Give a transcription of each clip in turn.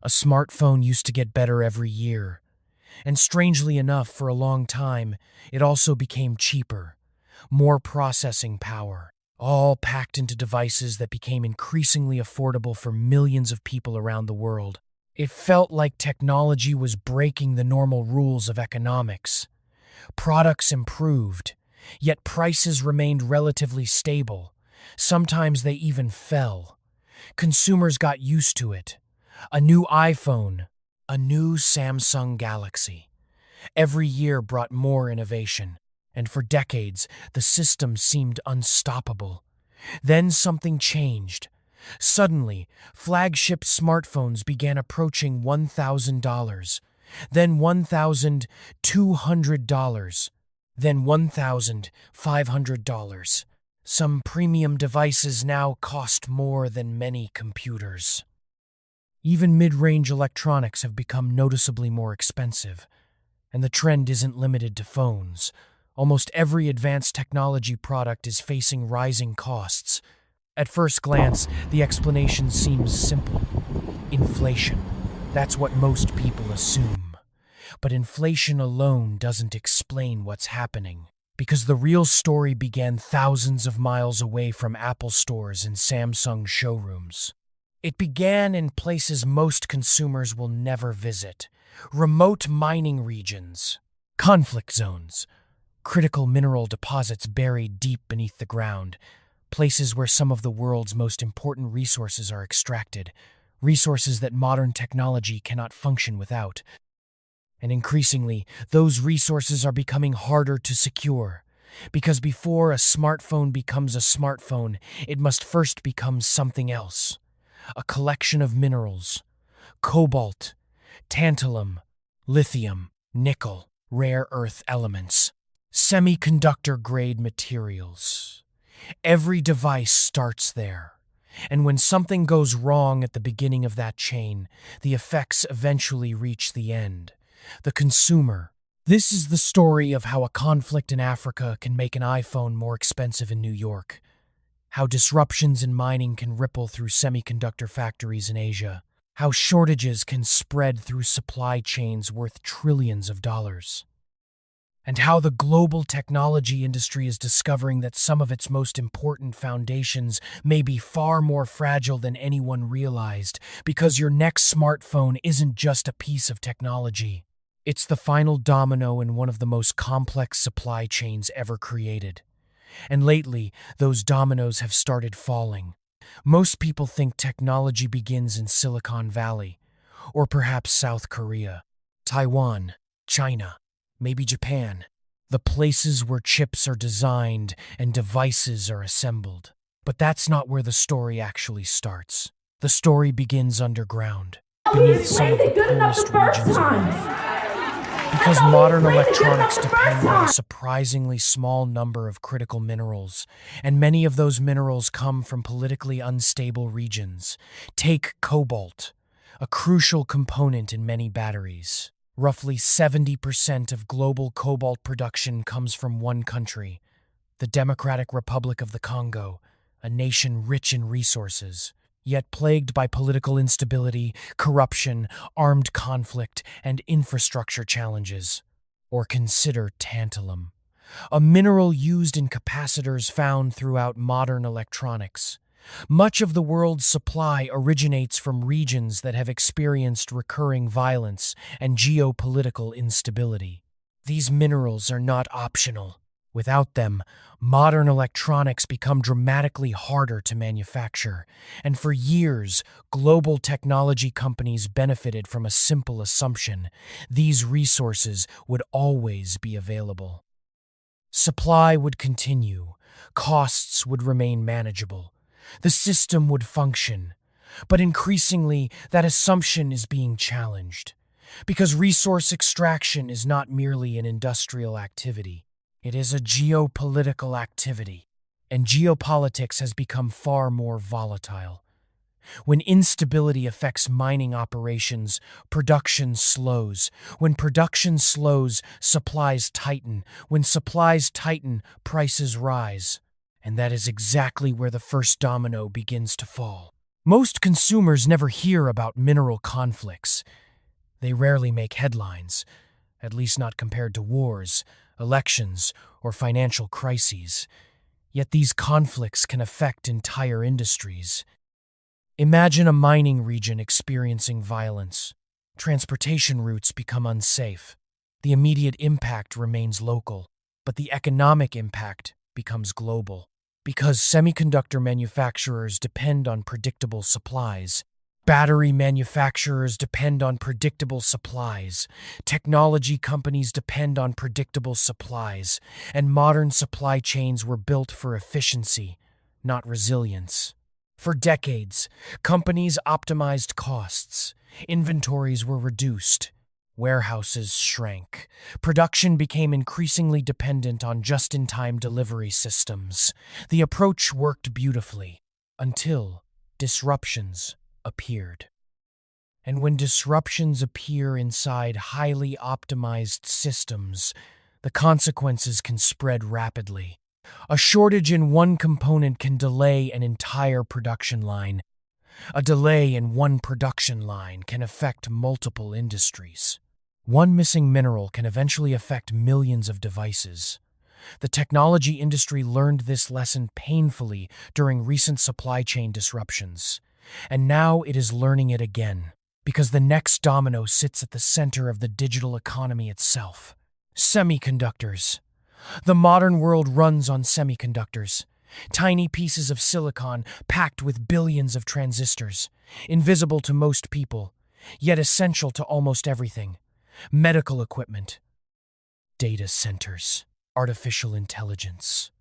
A smartphone used to get better every year. And strangely enough, for a long time, it also became cheaper, more processing power, all packed into devices that became increasingly affordable for millions of people around the world. It felt like technology was breaking the normal rules of economics. Products improved, yet prices remained relatively stable. Sometimes they even fell. Consumers got used to it. A new iPhone, a new Samsung Galaxy. Every year brought more innovation, and for decades, the system seemed unstoppable. Then something changed. Suddenly, flagship smartphones began approaching $1,000, then $1,200, then $1,500. Some premium devices now cost more than many computers. Even mid-range electronics have become noticeably more expensive. And the trend isn't limited to phones. Almost every advanced technology product is facing rising costs. At first glance, the explanation seems simple. Inflation. That's what most people assume. But inflation alone doesn't explain what's happening, because the real story began thousands of miles away from Apple stores and Samsung showrooms. It began in places most consumers will never visit. Remote mining regions, conflict zones, critical mineral deposits buried deep beneath the ground, places where some of the world's most important resources are extracted, resources that modern technology cannot function without. And increasingly, those resources are becoming harder to secure, because before a smartphone becomes a smartphone, it must first become something else. A collection of minerals, cobalt, tantalum, lithium, nickel, rare earth elements, semiconductor-grade materials. Every device starts there. And when something goes wrong at the beginning of that chain, the effects eventually reach the end. The consumer. This is the story of how a conflict in Africa can make an iPhone more expensive in New York. How disruptions in mining can ripple through semiconductor factories in Asia. How shortages can spread through supply chains worth trillions of dollars. And how the global technology industry is discovering that some of its most important foundations may be far more fragile than anyone realized, because your next smartphone isn't just a piece of technology. It's the final domino in one of the most complex supply chains ever created. And lately, those dominoes have started falling. Most people think technology begins in Silicon Valley, or perhaps South Korea, Taiwan, China, maybe Japan, the places where chips are designed and devices are assembled. But that's not where the story actually starts. The story begins underground, beneath some of the poorest regions of Earth. Because modern electronics depend on a surprisingly small number of critical minerals, and many of those minerals come from politically unstable regions. Take cobalt, a crucial component in many batteries. Roughly 70% of global cobalt production comes from one country, the Democratic Republic of the Congo, a nation rich in resources, yet plagued by political instability, corruption, armed conflict, and infrastructure challenges. Or consider tantalum, a mineral used in capacitors found throughout modern electronics. Much of the world's supply originates from regions that have experienced recurring violence and geopolitical instability. These minerals are not optional. Without them, modern electronics become dramatically harder to manufacture, and for years, global technology companies benefited from a simple assumption: these resources would always be available. Supply would continue, costs would remain manageable, the system would function, but increasingly that assumption is being challenged, because resource extraction is not merely an industrial activity. It is a geopolitical activity, and geopolitics has become far more volatile. When instability affects mining operations, production slows. When production slows, supplies tighten. When supplies tighten, prices rise. And that is exactly where the first domino begins to fall. Most consumers never hear about mineral conflicts. They rarely make headlines, at least not compared to wars, elections, or financial crises. Yet these conflicts can affect entire industries. Imagine a mining region experiencing violence. Transportation routes become unsafe. The immediate impact remains local, but the economic impact becomes global. Because semiconductor manufacturers depend on predictable supplies, battery manufacturers depend on predictable supplies, technology companies depend on predictable supplies, and modern supply chains were built for efficiency, not resilience. For decades, companies optimized costs, inventories were reduced, warehouses shrank. Production became increasingly dependent on just-in-time delivery systems. The approach worked beautifully until disruptions appeared. And when disruptions appear inside highly optimized systems, the consequences can spread rapidly. A shortage in one component can delay an entire production line. A delay in one production line can affect multiple industries. One missing mineral can eventually affect millions of devices. The technology industry learned this lesson painfully during recent supply chain disruptions. And now it is learning it again, because the next domino sits at the center of the digital economy itself. Semiconductors. The modern world runs on semiconductors. Tiny pieces of silicon packed with billions of transistors, invisible to most people, yet essential to almost everything. Medical equipment, data centers, artificial intelligence.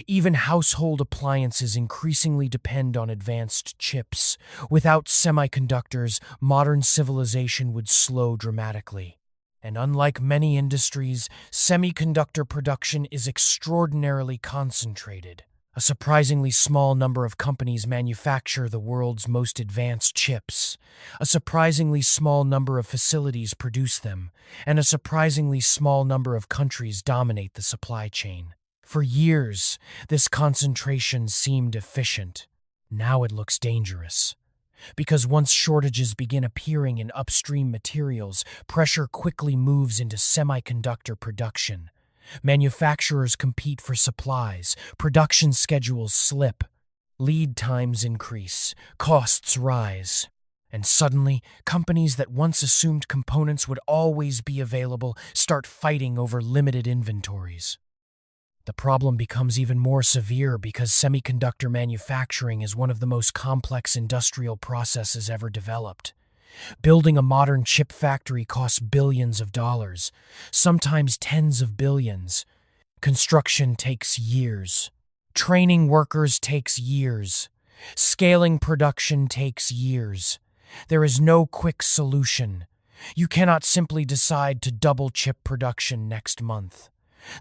Even household appliances increasingly depend on advanced chips. Without semiconductors, modern civilization would slow dramatically. And unlike many industries, semiconductor production is extraordinarily concentrated. A surprisingly small number of companies manufacture the world's most advanced chips. A surprisingly small number of facilities produce them, and a surprisingly small number of countries dominate the supply chain. For years, this concentration seemed efficient. Now it looks dangerous. Because once shortages begin appearing in upstream materials, pressure quickly moves into semiconductor production. Manufacturers compete for supplies, production schedules slip, lead times increase, costs rise. And suddenly, companies that once assumed components would always be available start fighting over limited inventories. The problem becomes even more severe because semiconductor manufacturing is one of the most complex industrial processes ever developed. Building a modern chip factory costs billions of dollars, sometimes tens of billions. Construction takes years. Training workers takes years. Scaling production takes years. There is no quick solution. You cannot simply decide to double chip production next month.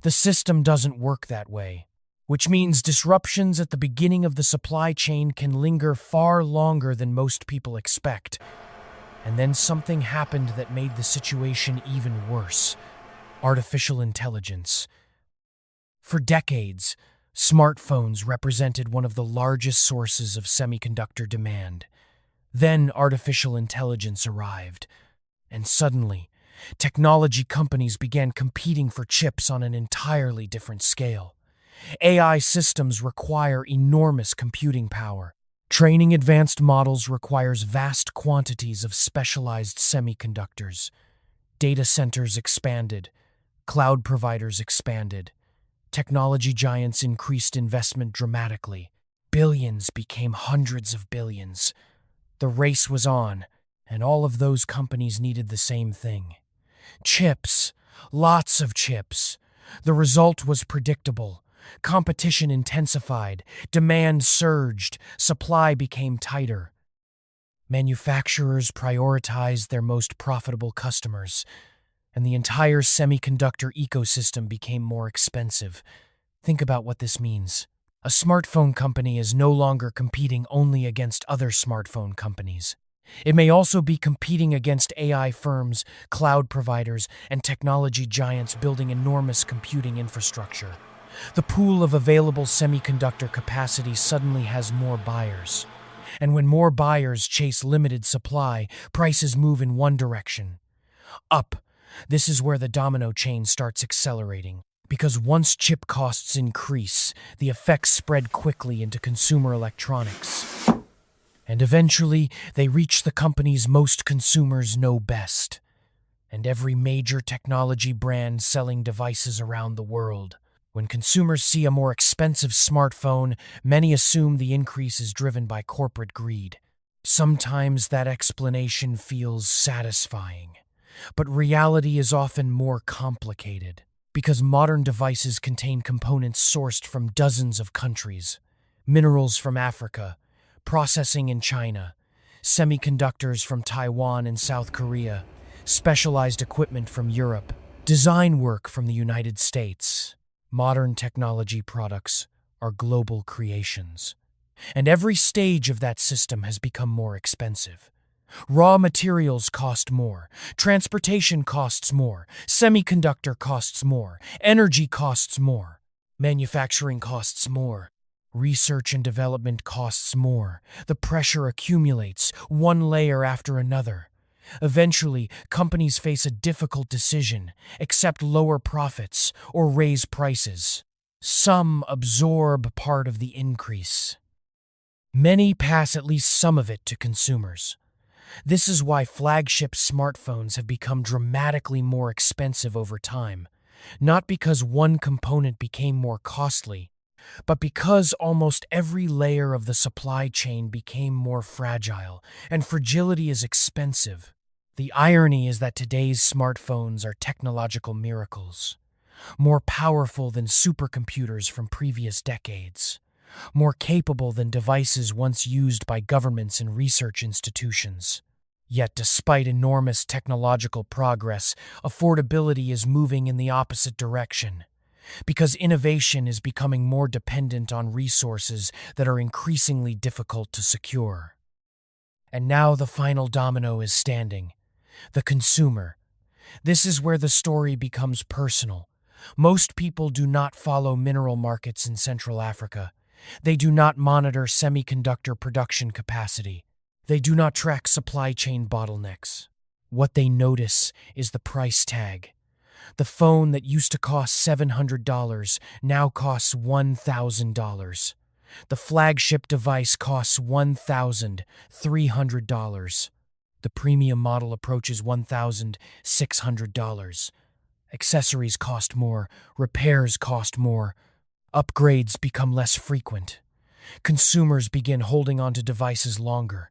The system doesn't work that way, which means disruptions at the beginning of the supply chain can linger far longer than most people expect. And then something happened that made the situation even worse. Artificial intelligence. For decades, smartphones represented one of the largest sources of semiconductor demand. Then artificial intelligence arrived, and suddenly, technology companies began competing for chips on an entirely different scale. AI systems require enormous computing power. Training advanced models requires vast quantities of specialized semiconductors. Data centers expanded. Cloud providers expanded. Technology giants increased investment dramatically. Billions became hundreds of billions. The race was on, and all of those companies needed the same thing. Chips. Lots of chips. The result was predictable. Competition intensified, demand surged, supply became tighter. Manufacturers prioritized their most profitable customers, and the entire semiconductor ecosystem became more expensive. Think about what this means. A smartphone company is no longer competing only against other smartphone companies. It may also be competing against AI firms, cloud providers, and technology giants building enormous computing infrastructure. The pool of available semiconductor capacity suddenly has more buyers. And when more buyers chase limited supply, prices move in one direction, up. This is where the domino chain starts accelerating. Because once chip costs increase, the effects spread quickly into consumer electronics. And eventually, they reach the companies most consumers know best. And every major technology brand selling devices around the world. When consumers see a more expensive smartphone, many assume the increase is driven by corporate greed. Sometimes that explanation feels satisfying. But reality is often more complicated, because modern devices contain components sourced from dozens of countries, minerals from Africa, processing in China, semiconductors from Taiwan and South Korea, specialized equipment from Europe, design work from the United States. Modern technology products are global creations, and every stage of that system has become more expensive. Raw materials cost more, transportation costs more, semiconductor costs more, energy costs more, manufacturing costs more, research and development costs more. The pressure accumulates, one layer after another. Eventually, companies face a difficult decision: accept lower profits or raise prices. Some absorb part of the increase. Many pass at least some of it to consumers. This is why flagship smartphones have become dramatically more expensive over time, not because one component became more costly, but because almost every layer of the supply chain became more fragile, and fragility is expensive. The irony is that today's smartphones are technological miracles, more powerful than supercomputers from previous decades, more capable than devices once used by governments and research institutions. Yet, despite enormous technological progress, affordability is moving in the opposite direction, because innovation is becoming more dependent on resources that are increasingly difficult to secure. And now the final domino is standing: the consumer. This is where the story becomes personal. Most people do not follow mineral markets in Central Africa. They do not monitor semiconductor production capacity. They do not track supply chain bottlenecks. What they notice is the price tag. The phone that used to cost $700 now costs $1,000. The flagship device costs $1,300. The premium model approaches $1,600. Accessories cost more, repairs cost more, upgrades become less frequent. Consumers begin holding on to devices longer.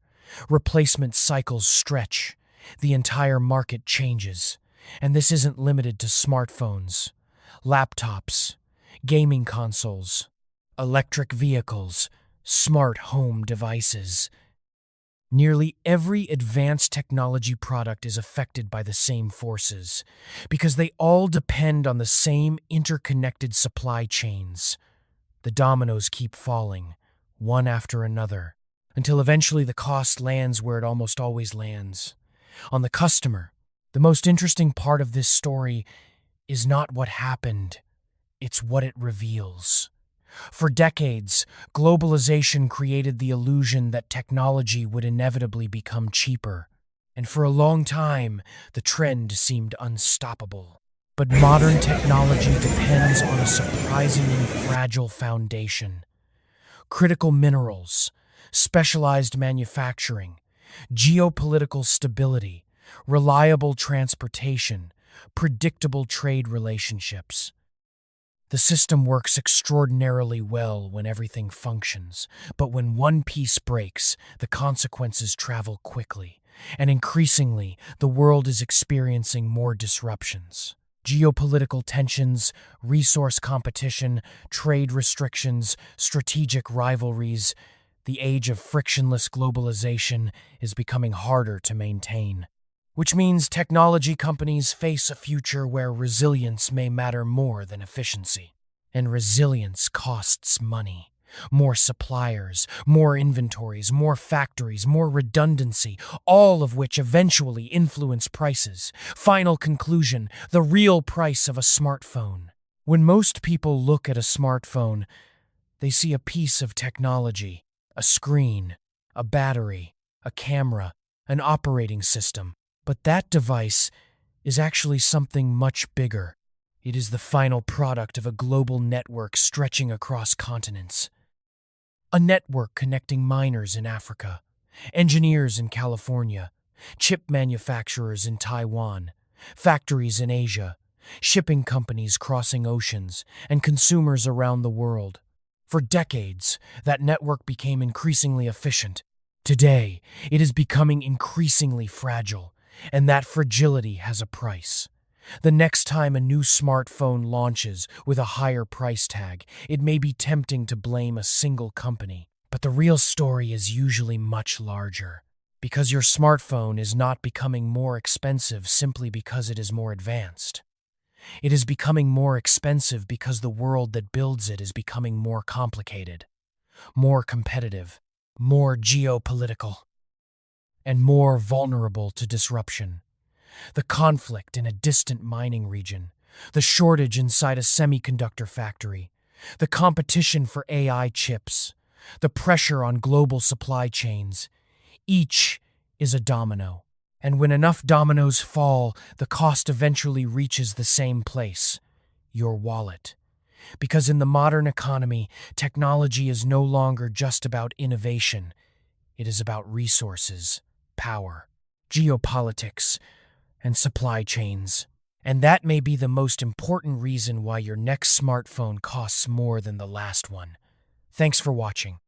Replacement cycles stretch. The entire market changes. And this isn't limited to smartphones, laptops, gaming consoles, electric vehicles, smart home devices. Nearly every advanced technology product is affected by the same forces, because they all depend on the same interconnected supply chains. The dominoes keep falling, one after another, until eventually the cost lands where it almost always lands: on the customer. The most interesting part of this story is not what happened, it's what it reveals. For decades, globalization created the illusion that technology would inevitably become cheaper, and for a long time, the trend seemed unstoppable. But modern technology depends on a surprisingly fragile foundation: critical minerals, specialized manufacturing, geopolitical stability, reliable transportation, predictable trade relationships. The system works extraordinarily well when everything functions, but when one piece breaks, the consequences travel quickly, and increasingly, the world is experiencing more disruptions. Geopolitical tensions, resource competition, trade restrictions, strategic rivalries. The age of frictionless globalization is becoming harder to maintain, which means technology companies face a future where resilience may matter more than efficiency. And resilience costs money. More suppliers, more inventories, more factories, more redundancy, all of which eventually influence prices. Final conclusion: the real price of a smartphone. When most people look at a smartphone, they see a piece of technology, a screen, a battery, a camera, an operating system. But that device is actually something much bigger. It is the final product of a global network stretching across continents. A network connecting miners in Africa, engineers in California, chip manufacturers in Taiwan, factories in Asia, shipping companies crossing oceans, and consumers around the world. For decades, that network became increasingly efficient. Today, it is becoming increasingly fragile, and that fragility has a price. The next time a new smartphone launches with a higher price tag, it may be tempting to blame a single company. But the real story is usually much larger. Because your smartphone is not becoming more expensive simply because it is more advanced. It is becoming more expensive because the world that builds it is becoming more complicated, more competitive, more geopolitical, and more vulnerable to disruption. The conflict in a distant mining region, the shortage inside a semiconductor factory, the competition for AI chips, the pressure on global supply chains, each is a domino. And when enough dominoes fall, the cost eventually reaches the same place, your wallet. Because in the modern economy, technology is no longer just about innovation. It is about resources, power, geopolitics, and supply chains. And that may be the most important reason why your next smartphone costs more than the last one. Thanks for watching.